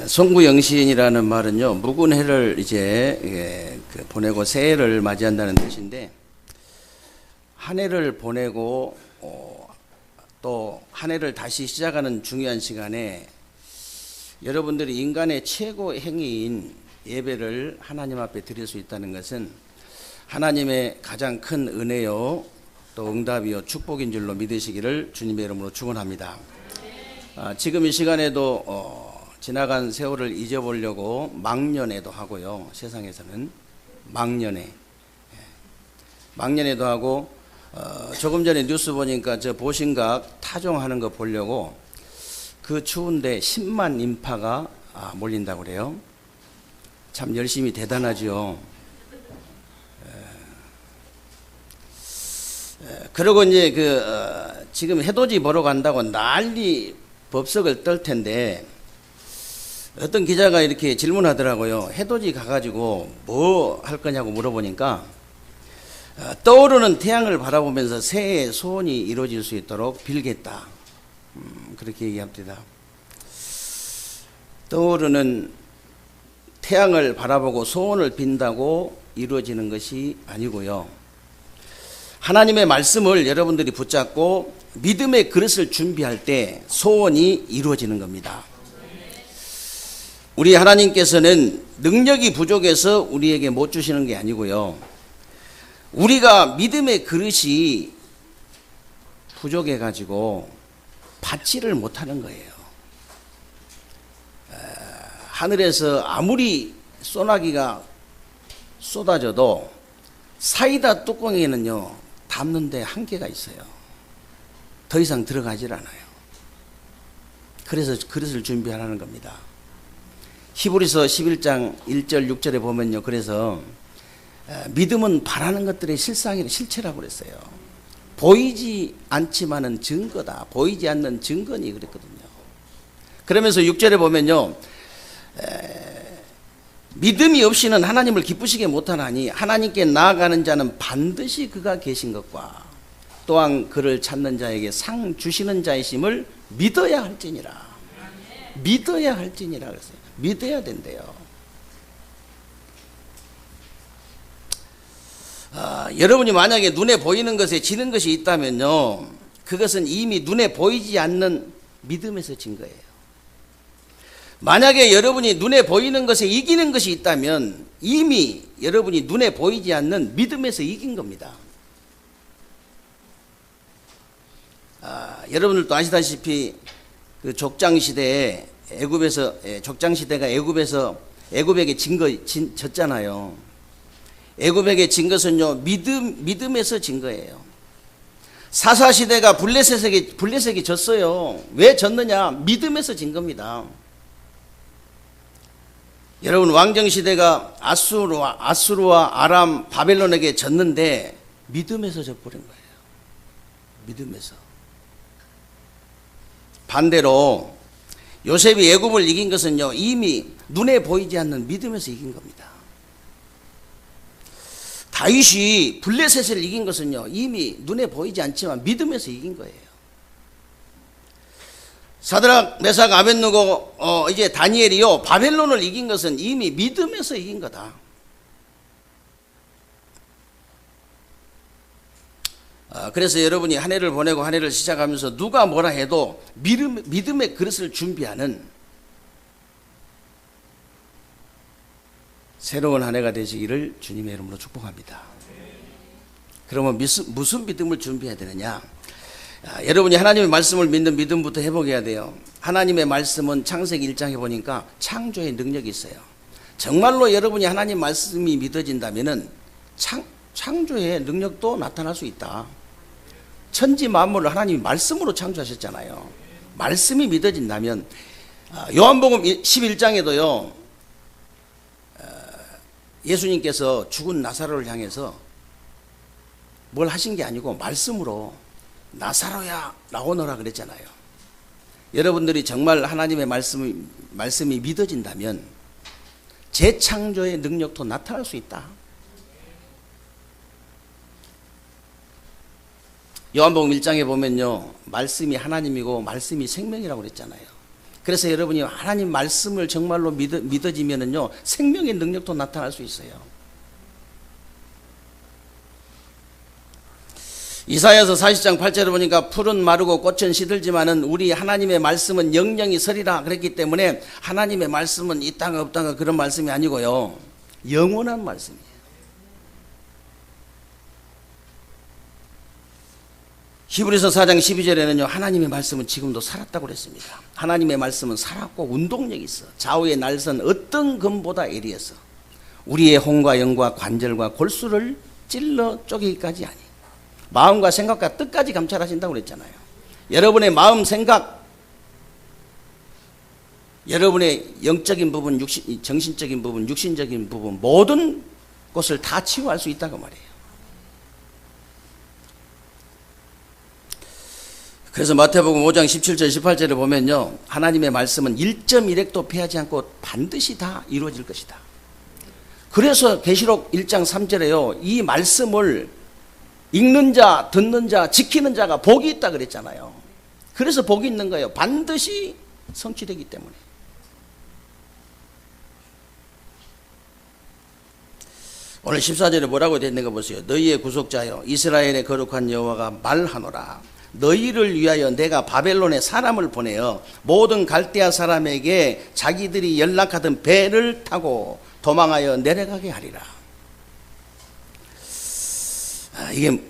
송구영신이라는 말은요, 묵은 해를 보내고 새해를 맞이한다는 뜻인데, 한 해를 보내고 또 한 해를 다시 시작하는 중요한 시간에 여러분들이 인간의 최고 행위인 예배를 하나님 앞에 드릴 수 있다는 것은 하나님의 가장 큰 은혜요, 또 응답이요, 축복인 줄로 믿으시기를 주님의 이름으로 축원합니다. 지금 이 시간에도 지나간 세월을 잊어보려고 망년회도 하고요. 세상에서는 망년회도 하고, 조금 전에 뉴스 보니까 저 보신각 타종하는 거 보려고 그 추운데 10만 인파가 몰린다고 그래요. 참 열심히 대단하죠. 그리고 이제 지금 해돋이 보러 간다고 난리 법석을 떨 텐데, 어떤 기자가 이렇게 질문하더라고요. 해돋이 가가지고 뭐 할 거냐고 물어보니까 떠오르는 태양을 바라보면서 새해의 소원이 이루어질 수 있도록 빌겠다, 그렇게 얘기합니다. 떠오르는 태양을 바라보고 소원을 빈다고 이루어지는 것이 아니고요, 하나님의 말씀을 여러분들이 붙잡고 믿음의 그릇을 준비할 때 소원이 이루어지는 겁니다. 우리 하나님께서는 능력이 부족해서 우리에게 못 주시는 게 아니고요, 우리가 믿음의 그릇이 부족해가지고 받지를 못하는 거예요. 하늘에서 아무리 소나기가 쏟아져도 사이다 뚜껑에는요, 담는데 한계가 있어요. 더 이상 들어가질 않아요. 그래서 그릇을 준비하라는 겁니다. 히브리서 11장 1절 6절에 보면요, 그래서 믿음은 바라는 것들의 실체라고 그랬어요. 보이지 않지만은 증거다, 보이지 않는 증거니 그랬거든요. 그러면서 6절에 보면요, 믿음이 없이는 하나님을 기쁘시게 못하나니 하나님께 나아가는 자는 반드시 그가 계신 것과 또한 그를 찾는 자에게 상 주시는 자이심을 믿어야 할지니라. 믿어야 할지니라 그랬어요. 믿어야 된대요. 여러분이 만약에 눈에 보이는 것에 지는 것이 있다면요, 그것은 이미 눈에 보이지 않는 믿음에서 진 거예요. 만약에 여러분이 눈에 보이는 것에 이기는 것이 있다면 이미 여러분이 눈에 보이지 않는 믿음에서 이긴 겁니다. 여러분들도 아시다시피 그 족장시대에 족장시대가 애굽에게 졌잖아요. 애굽에게 진 것은요, 믿음에서 진 거예요. 사사시대가 블레셋에게 졌어요. 왜 졌느냐? 믿음에서 진 겁니다. 여러분, 왕정시대가 아수르와 아람, 바벨론에게 졌는데 믿음에서 져버린 거예요. 믿음에서. 반대로 요셉이 애굽을 이긴 것은요, 이미 눈에 보이지 않는 믿음에서 이긴 겁니다. 다윗이 블레셋을 이긴 것은요, 이미 눈에 보이지 않지만 믿음에서 이긴 거예요. 사드락, 메삭, 아벳느고, 이제 다니엘이요, 바벨론을 이긴 것은 이미 믿음에서 이긴 거다. 그래서 여러분이 한 해를 보내고 한 해를 시작하면서 누가 뭐라 해도 믿음의 그릇을 준비하는 새로운 한 해가 되시기를 주님의 이름으로 축복합니다. 그러면 무슨 믿음을 준비해야 되느냐? 여러분이 하나님의 말씀을 믿는 믿음부터 회복해야 돼요. 하나님의 말씀은 창세기 1장에 보니까 창조의 능력이 있어요. 정말로 여러분이 하나님 말씀이 믿어진다면은 창조의 능력도 나타날 수 있다. 천지 만물을 하나님이 말씀으로 창조하셨잖아요. 말씀이 믿어진다면, 요한복음 11장에도요, 예수님께서 죽은 나사로를 향해서 뭘 하신 게 아니고 말씀으로 나사로야 나오너라 그랬잖아요. 여러분들이 정말 하나님의 말씀이 믿어진다면 재창조의 능력도 나타날 수 있다. 요한복음 1장에 보면요, 말씀이 하나님이고 말씀이 생명이라고 그랬잖아요. 그래서 여러분이 하나님 말씀을 정말로 믿어지면은요, 생명의 능력도 나타날 수 있어요. 이사야서 40장 8절을 보니까 풀은 마르고 꽃은 시들지만은 우리 하나님의 말씀은 영영이 서리라 그랬기 때문에 하나님의 말씀은 있다가 없다가 그런 말씀이 아니고요, 영원한 말씀이에요. 히브리서 4장 12절에는요, 하나님의 말씀은 지금도 살았다고 그랬습니다. 하나님의 말씀은 살았고 운동력이 있어. 좌우의 날선 어떤 검보다 예리해서 우리의 혼과 영과 관절과 골수를 찔러 쪼개기까지 하니 마음과 생각과 뜻까지 감찰하신다고 그랬잖아요. 여러분의 마음, 생각, 여러분의 영적인 부분, 정신적인 부분, 육신적인 부분, 모든 것을 다 치유할 수 있다고 말이에요. 그래서 마태복음 5장 17절 18절을 보면요, 하나님의 말씀은 1.1획도 패하지 않고 반드시 다 이루어질 것이다. 그래서 계시록 1장 3절에요, 이 말씀을 읽는 자, 듣는 자, 지키는 자가 복이 있다 그랬잖아요. 그래서 복이 있는 거예요. 반드시 성취되기 때문에. 오늘 14절에 뭐라고 되어 있는 거 보세요. 너희의 구속자여 이스라엘의 거룩한 여호와가 말하노라. 너희를 위하여 내가 바벨론에 사람을 보내어 모든 갈대아 사람에게 자기들이 연락하던 배를 타고 도망하여 내려가게 하리라. 이게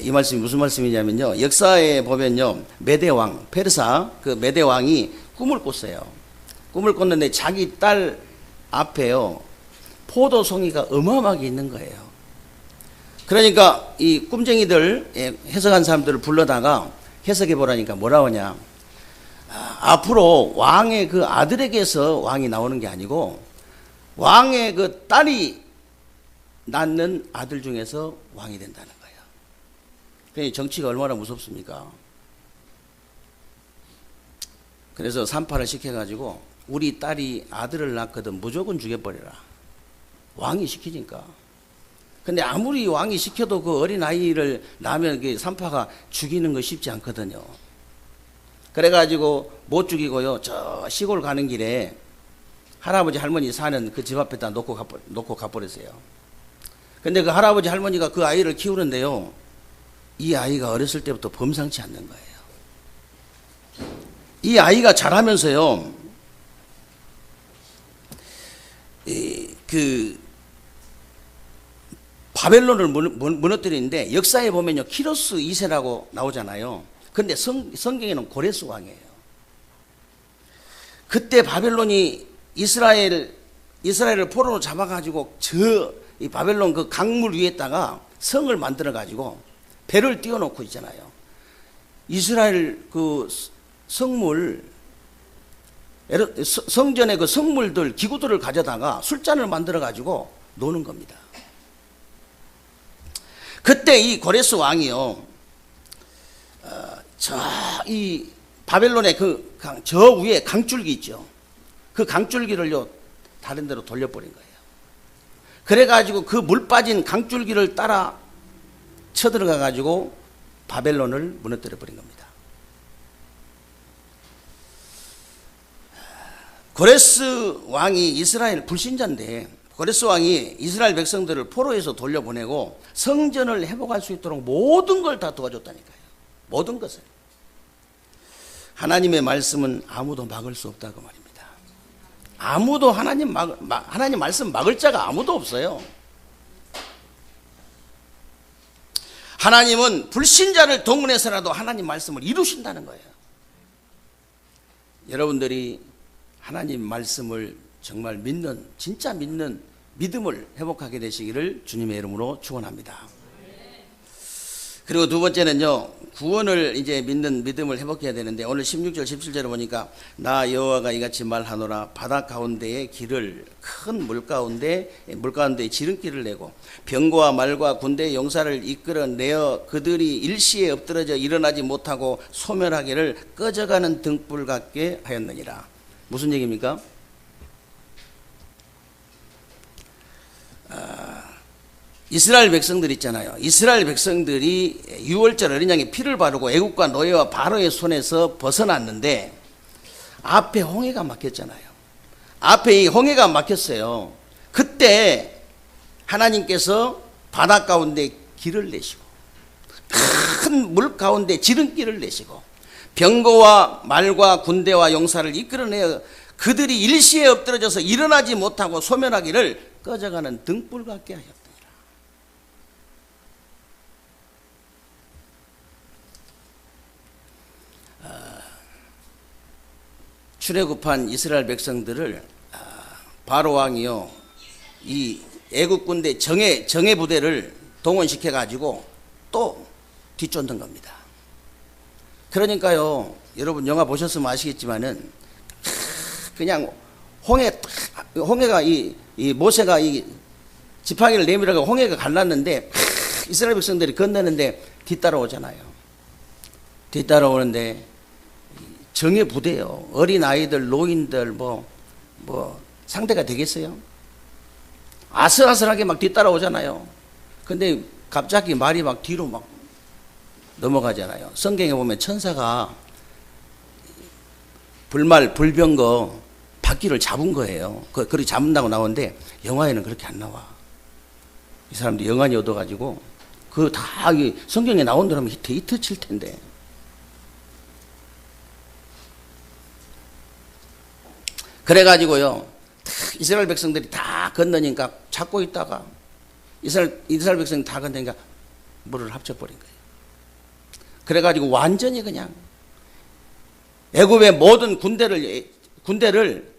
이 말씀이 무슨 말씀이냐면요, 역사에 보면요, 메대왕, 페르사 그 메대왕이 꿈을 꿨어요. 꿈을 꿨는데 자기 딸 앞에요, 포도송이가 어마어마하게 있는 거예요. 그러니까 이 꿈쟁이들, 해석한 사람들을 불러다가 해석해 보라니까 뭐라고 하냐, 앞으로 왕의 그 아들에게서 왕이 나오는 게 아니고 왕의 그 딸이 낳는 아들 중에서 왕이 된다는 거예요. 그러니까 정치가 얼마나 무섭습니까? 그래서 산파를 시켜가지고 우리 딸이 아들을 낳거든 무조건 죽여버려라. 왕이 시키니까. 근데 아무리 왕이 시켜도 그 어린 아이를 낳으면 그 산파가 죽이는 거 쉽지 않거든요. 그래가지고 못 죽이고요, 저 시골 가는 길에 할아버지 할머니 사는 그 집 앞에다 놓고 가버렸어요. 근데 그 할아버지 할머니가 그 아이를 키우는데요, 이 아이가 어렸을 때부터 범상치 않는 거예요. 이 아이가 자라면서요, 그 바벨론을 무너뜨리는데 역사에 보면요, 키로스 2세라고 나오잖아요. 근데 성경에는 고레스 왕이에요. 그때 바벨론이 이스라엘을 포로로 잡아가지고 이 바벨론 그 강물 위에다가 성을 만들어 가지고 배를 띄워놓고 있잖아요. 이스라엘 그 성전의 그 성물들, 기구들을 가져다가 술잔을 만들어 가지고 노는 겁니다. 그때 이 고레스 왕이요, 이 바벨론의 저 위에 강줄기 있죠. 그 강줄기를요, 다른 데로 돌려버린 거예요. 그래가지고 그 물 빠진 강줄기를 따라 쳐들어가가지고 바벨론을 무너뜨려 버린 겁니다. 고레스 왕이 이스라엘 불신자인데, 고레스 왕이 이스라엘 백성들을 포로에서 돌려보내고 성전을 회복할 수 있도록 모든 걸 다 도와줬다니까요. 모든 것을. 하나님의 말씀은 아무도 막을 수 없다고 말입니다. 아무도 하나님 말씀 막을 자가 아무도 없어요. 하나님은 불신자를 동원해서라도 하나님 말씀을 이루신다는 거예요. 여러분들이 하나님 말씀을 정말 믿는, 진짜 믿는 믿음을 회복하게 되시기를 주님의 이름으로 축원합니다. 그리고 두 번째는요, 구원을 이제 믿는 믿음을 회복해야 되는데, 오늘 16절 17절에 보니까 나 여호와가 이같이 말하노라. 바다 가운데에 길을, 큰 물 가운데에 지름길을 내고 병거와 말과 군대의 용사를 이끌어내어 그들이 일시에 엎드러져 일어나지 못하고 소멸하기를 꺼져가는 등불 같게 하였느니라. 무슨 얘기입니까? 이스라엘 백성들 있잖아요. 이스라엘 백성들이 유월절 어린 양의 피를 바르고 애국과 노예와 바로의 손에서 벗어났는데, 앞에 홍해가 막혔잖아요. 앞에 이 홍해가 막혔어요. 그때 하나님께서 바다 가운데 길을 내시고 큰 물 가운데 지름길을 내시고 병거와 말과 군대와 용사를 이끌어내어 그들이 일시에 엎드러져서 일어나지 못하고 소멸하기를 꺼져가는 등불 같게 하였더니라. 출애굽한 이스라엘 백성들을 바로 왕이요 이 애국 군대 정예 부대를 동원시켜 가지고 또 뒤쫓는 겁니다. 그러니까요, 여러분 영화 보셨으면 아시겠지만은 그냥 홍해가 이 모세가 이 지팡이를 내밀어가 홍해가 갈랐는데 이스라엘 백성들이 건너는데 뒤따라오잖아요. 뒤따라오는데 정예 부대요. 어린 아이들, 노인들 뭐 상대가 되겠어요? 아슬아슬하게 막 뒤따라오잖아요. 근데 갑자기 말이 막 뒤로 막 넘어가잖아요. 성경에 보면 천사가 불병거 바퀴를 잡은 거예요. 그렇게 잡는다고 나오는데 영화에는 그렇게 안 나와. 이 사람들이 영안이 얻어가지고 그 다 성경에 나온 대로 하면 데이트 칠 텐데. 그래가지고요 이스라엘 백성들이 다 건너니까 잡고 있다가 이스라엘 백성이 다 건너니까 물을 합쳐버린 거예요. 그래가지고 완전히 그냥 애굽의 모든 군대를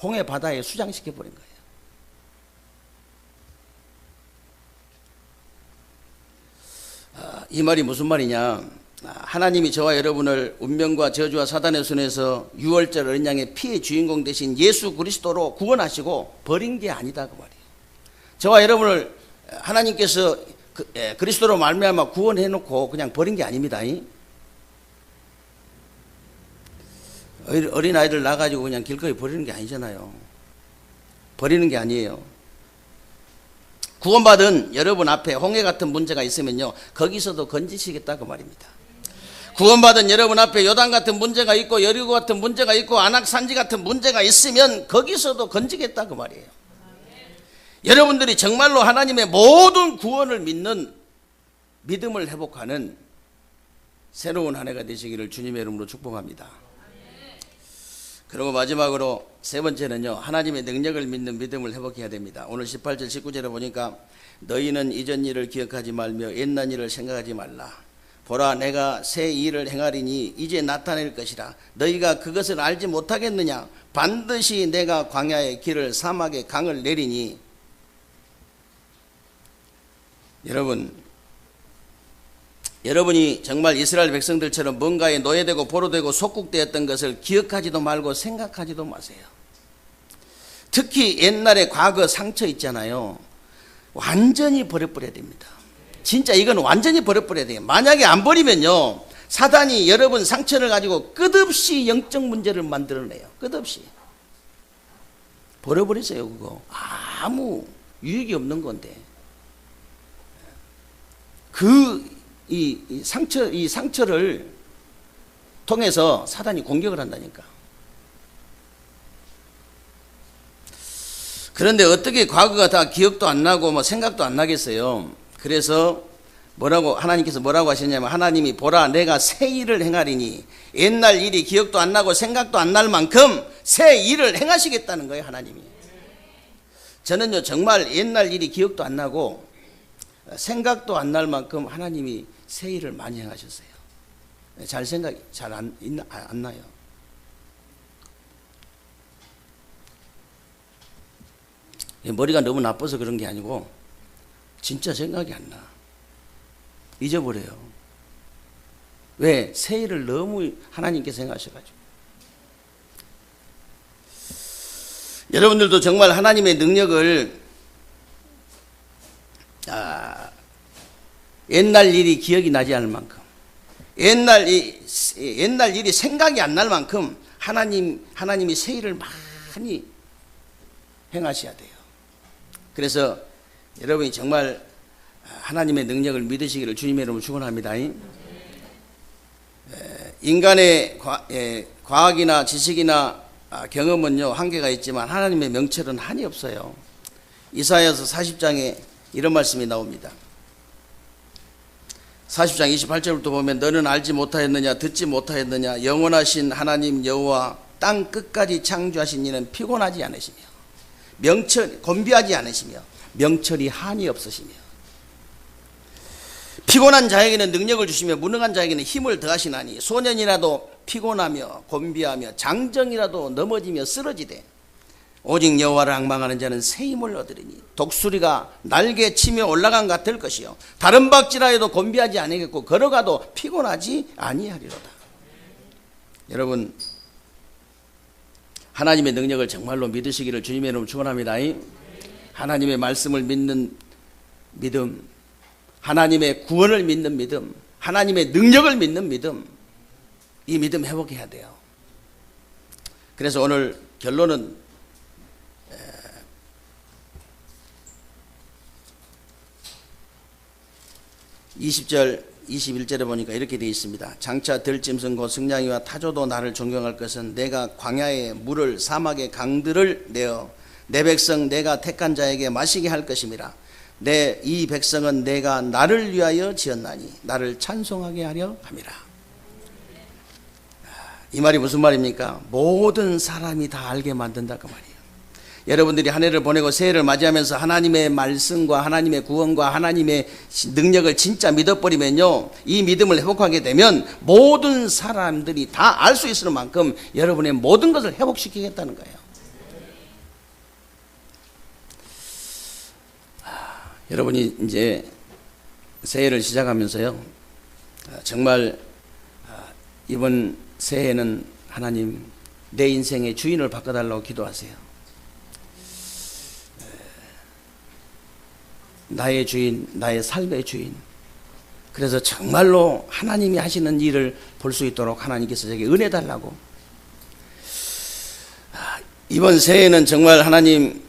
홍해 바다에 수장시켜 버린 거예요. 이 말이 무슨 말이냐? 하나님이 저와 여러분을 운명과 저주와 사단의 손에서 유월절 어린 양의 피의 주인공 되신 예수 그리스도로 구원하시고 버린 게 아니다 그 말이에요. 저와 여러분을 하나님께서 그리스도로 말미암아 구원해 놓고 그냥 버린 게 아닙니다. 어린 아이들 낳아가지고 그냥 길거리 버리는 게 아니잖아요. 버리는 게 아니에요. 구원받은 여러분 앞에 홍해 같은 문제가 있으면요 거기서도 건지시겠다 그 말입니다. 구원받은 여러분 앞에 요단 같은 문제가 있고 여리고 같은 문제가 있고 안악산지 같은 문제가 있으면 거기서도 건지겠다 그 말이에요. 여러분들이 정말로 하나님의 모든 구원을 믿는 믿음을 회복하는 새로운 한 해가 되시기를 주님의 이름으로 축복합니다. 그리고 마지막으로 세 번째는요 하나님의 능력을 믿는 믿음을 회복해야 됩니다. 오늘 18절 19절에 보니까 너희는 이전 일을 기억하지 말며 옛날 일을 생각하지 말라. 보라 내가 새 일을 행하리니 이제 나타낼 것이라. 너희가 그것을 알지 못하겠느냐? 반드시 내가 광야의 길을 사막의 강을 내리니. 여러분이 정말 이스라엘 백성들처럼 뭔가에 노예되고 보로되고 속국되었던 것을 기억하지도 말고 생각하지도 마세요. 특히 옛날에 과거 상처 있잖아요. 완전히 버려버려야 됩니다. 진짜 이건 완전히 버려버려야 돼요. 만약에 안 버리면요 사단이 여러분 상처를 가지고 끝없이 영적 문제를 만들어내요. 끝없이 버려버리세요. 그거 아무 유익이 없는 건데 이 상처를 통해서 사단이 공격을 한다니까. 그런데 어떻게 과거가 다 기억도 안 나고 뭐 생각도 안 나겠어요. 그래서 하나님께서 뭐라고 하셨냐면 하나님이 보라 내가 새 일을 행하리니 옛날 일이 기억도 안 나고 생각도 안 날 만큼 새 일을 행하시겠다는 거예요. 하나님이. 저는요 정말 옛날 일이 기억도 안 나고 생각도 안 날 만큼 하나님이 새 일을 많이 행하셨어요. 생각이 잘 안 나요. 머리가 너무 나빠서 그런 게 아니고 진짜 생각이 안 나. 잊어버려요. 왜? 새 일을 너무 하나님께서 행하셔가지고. 여러분들도 정말 하나님의 능력을 옛날 일이 기억이 나지 않을 만큼 옛날 일이 생각이 안 날 만큼 하나님이 새 일을 많이 행하셔야 돼요. 그래서 여러분이 정말 하나님의 능력을 믿으시기를 주님의 이름으로 축원합니다. 인간의 과학이나 지식이나 경험은요 한계가 있지만 하나님의 명철은 한이 없어요. 이사야서 40장에 이런 말씀이 나옵니다. 40장 28절부터 보면 너는 알지 못하였느냐 듣지 못하였느냐 영원하신 하나님 여호와 땅 끝까지 창조하신 이는 피곤하지 않으시며 곤비하지 않으시며 명철이 한이 없으시며 피곤한 자에게는 능력을 주시며 무능한 자에게는 힘을 더하시나니 소년이라도 피곤하며 곤비하며 장정이라도 넘어지며 쓰러지되 오직 여호와를 앙망하는 자는 새 힘을 얻으리니 독수리가 날개 치며 올라간 것 같을 것이요 다른 박질하여도 곤비하지 아니하겠고 걸어가도 피곤하지 아니하리로다. 여러분 하나님의 능력을 정말로 믿으시기를 주님의 이름으로 축원합니다. 하나님의 말씀을 믿는 믿음, 하나님의 구원을 믿는 믿음, 하나님의 능력을 믿는 믿음, 이 믿음 회복해야 돼요. 그래서 오늘 결론은 20절 21절에 보니까 이렇게 되어 있습니다. 장차 들짐승 곧 승냥이와 타조도 나를 존경할 것은 내가 광야에 물을 사막의 강들을 내어 내 백성 내가 택한 자에게 마시게 할 것임이라. 이 백성은 내가 나를 위하여 지었나니 나를 찬송하게 하려 함이라. 이 말이 무슨 말입니까? 모든 사람이 다 알게 만든다 그 말이에요. 여러분들이 한 해를 보내고 새해를 맞이하면서 하나님의 말씀과 하나님의 구원과 하나님의 능력을 진짜 믿어버리면요 이 믿음을 회복하게 되면 모든 사람들이 다 알 수 있을 만큼 여러분의 모든 것을 회복시키겠다는 거예요. 여러분이 이제 새해를 시작하면서요 정말 이번 새해에는 하나님 내 인생의 주인을 바꿔달라고 기도하세요. 나의 주인, 나의 삶의 주인. 그래서 정말로 하나님이 하시는 일을 볼 수 있도록 하나님께서 제게 은혜 달라고. 이번 새해에는 정말 하나님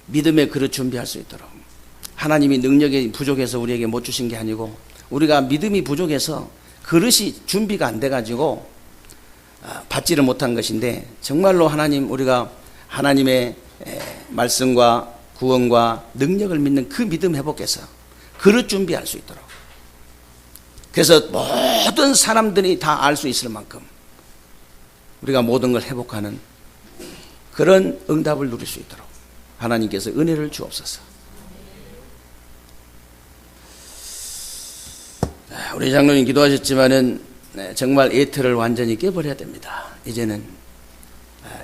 믿음의 그릇 준비할 수 있도록, 하나님이 능력이 부족해서 우리에게 못 주신 게 아니고 우리가 믿음이 부족해서 그릇이 준비가 안 돼가지고 받지를 못한 것인데, 정말로 하나님 우리가 하나님의 말씀과 구원과 능력을 믿는 그 믿음 회복해서 그릇 준비할 수 있도록, 그래서 모든 사람들이 다 알 수 있을 만큼 우리가 모든 걸 회복하는 그런 응답을 누릴 수 있도록 하나님께서 은혜를 주옵소서. 우리 장로님 기도하셨지만은 정말 에틀을 완전히 깨버려야 됩니다. 이제는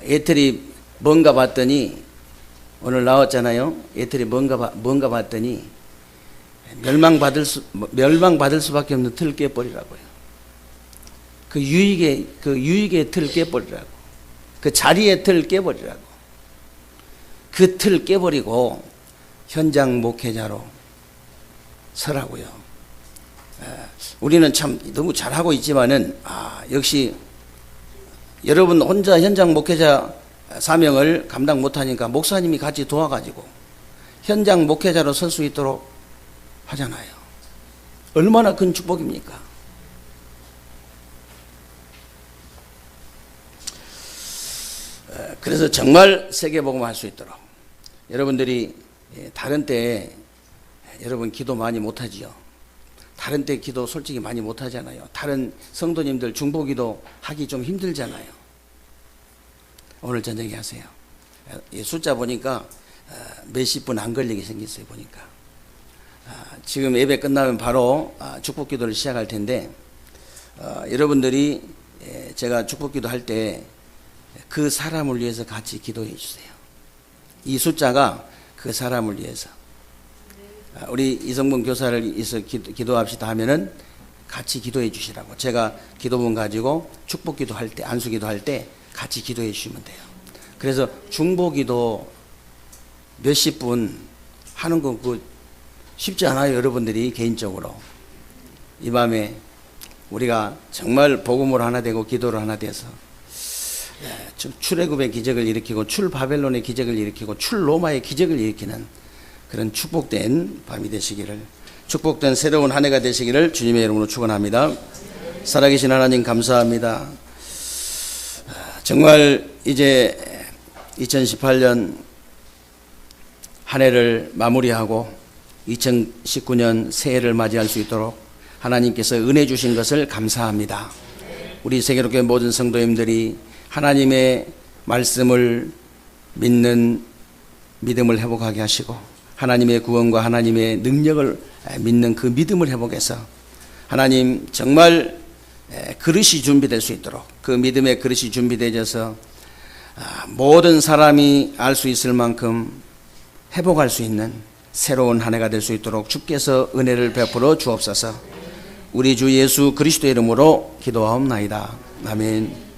에틀이 뭔가 봤더니, 오늘 나왔잖아요. 에틀이 뭔가 봤더니 멸망받을 수밖에 없는 틀을 깨버리라고요. 그 유익의 틀을 깨버리라고. 그 자리의 틀을 깨버리라고. 그 틀을 깨버리고 현장 목회자로 서라고요. 우리는 참 너무 잘하고 있지만은 역시 여러분 혼자 현장 목회자 사명을 감당 못하니까 목사님이 같이 도와가지고 현장 목회자로 설 수 있도록 하잖아요. 얼마나 큰 축복입니까? 그래서 정말 세계복음 할 수 있도록 여러분들이 다른 때 여러분 기도 많이 못하지요. 다른 때 기도 솔직히 많이 못하잖아요. 다른 성도님들 중보기도 하기 좀 힘들잖아요. 오늘 저녁에 하세요. 숫자 보니까 몇십 분 안 걸리게 생겼어요. 보니까 지금 예배 끝나면 바로 축복기도를 시작할 텐데, 여러분들이 제가 축복기도 할 때 그 사람을 위해서 같이 기도해 주세요. 이 숫자가 그 사람을 위해서, 우리 이성분 교사를 위해서 기도합시다 하면은 같이 기도해 주시라고. 제가 기도문 가지고 축복기도 할 때, 안수기도 할 때 같이 기도해 주시면 돼요. 그래서 중보기도 몇십 분 하는 거 쉽지 않아요. 여러분들이 개인적으로 이 밤에 우리가 정말 복음으로 하나 되고 기도로 하나 돼서 출애굽의 기적을 일으키고 출바벨론의 기적을 일으키고 출로마의 기적을 일으키는 그런 축복된 밤이 되시기를 축복된 새로운 한 해가 되시기를 주님의 이름으로 축원합니다. 살아계신 하나님 감사합니다. 정말 이제 2018년 한 해를 마무리하고 2019년 새해를 맞이할 수 있도록 하나님께서 은혜 주신 것을 감사합니다. 우리 세계로교회 모든 성도님들이 하나님의 말씀을 믿는 믿음을 회복하게 하시고 하나님의 구원과 하나님의 능력을 믿는 그 믿음을 회복해서 하나님 정말 그릇이 준비될 수 있도록 그 믿음의 그릇이 준비되어서 모든 사람이 알 수 있을 만큼 회복할 수 있는 새로운 한 해가 될 수 있도록 주께서 은혜를 베풀어 주옵소서. 우리 주 예수 그리스도의 이름으로 기도하옵나이다. 아멘.